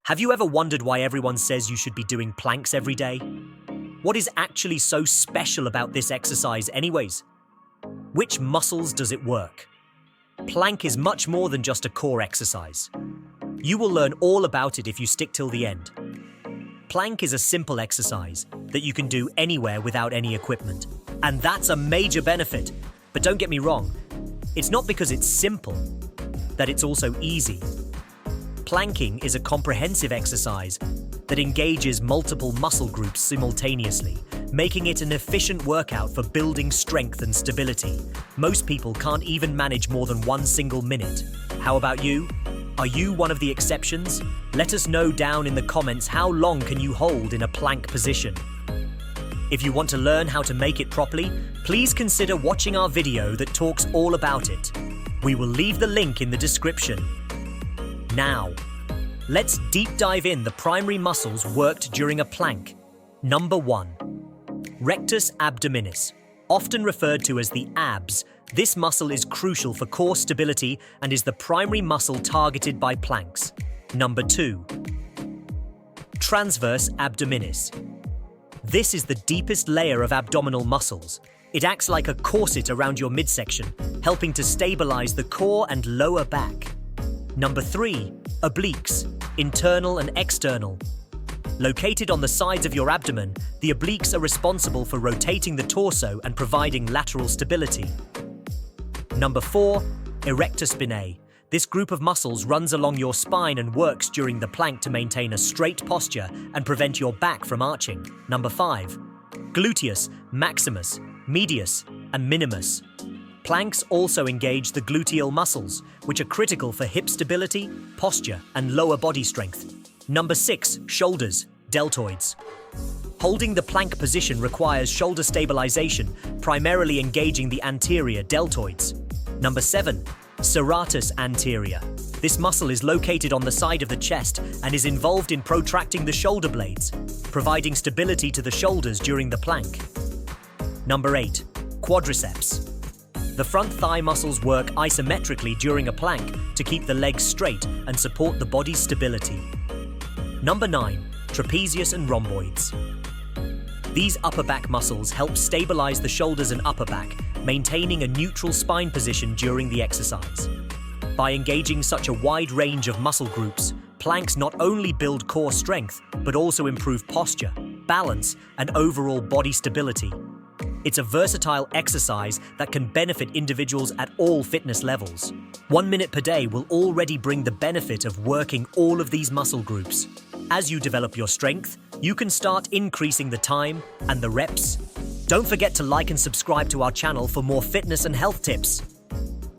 Have you ever wondered why everyone says you should be doing planks every day? What is actually so special about this exercise anyways? Which muscles does it work? Plank is much more than just a core exercise. You will learn all about it if you stick till the end. Plank is a simple exercise that you can do anywhere without any equipment. And that's a major benefit. But don't get me wrong, it's not because it's simple that it's also easy. Planking is a comprehensive exercise that engages multiple muscle groups simultaneously, making it an efficient workout for building strength and stability. Most people can't even manage more than one single minute. How about you? Are you one of the exceptions? Let us know down in the comments how long can you hold in a plank position. If you want to learn how to make it properly, please consider watching our video that talks all about it. We will leave the link in the description. Now, let's deep dive in the primary muscles worked during a plank. Number 1. Rectus abdominis. Often referred to as the abs, this muscle is crucial for core stability and is the primary muscle targeted by planks. Number 2. Transverse abdominis. This is the deepest layer of abdominal muscles. It acts like a corset around your midsection, helping to stabilize the core and lower back. Number 3. Obliques, internal and external. Located on the sides of your abdomen, the obliques are responsible for rotating the torso and providing lateral stability. Number 4. Erectus SP. This group of muscles runs along your spine and works during the plank to maintain a straight posture and prevent your back from arching. Number 5. Gluteus Maximus, medius, and minimus. Planks also engage the gluteal muscles, which are critical for hip stability, posture, and lower body strength. Number 6. Shoulders, deltoids. Holding the plank position requires shoulder stabilization, primarily engaging the anterior deltoids. Number 7. Catus Anterior. This muscle is located on the side of the chest and is involved in protracting the shoulder blades, providing stability to the shoulders during the plank. Number 8. Quadriceps. The front thigh muscles work isometrically during a plank to keep the legs straight and support the body's stability. Number 9. Trapezius and rhomboids. These upper back muscles help stabilize the shoulders and upper back, maintaining a neutral spine position during the exercise. By engaging such a wide range of muscle groups, planks not only build core strength, but also improve posture, balance, and overall body stability. It's a versatile exercise that can benefit individuals at all fitness levels. 1 minute per day will already bring the benefit of working all of these muscle groups. As you develop your strength, you can start increasing the time and the reps. Don't forget to like and subscribe to our channel for more fitness and health tips.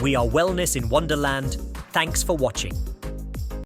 We are Wellness in Wonderland. Thanks for watching.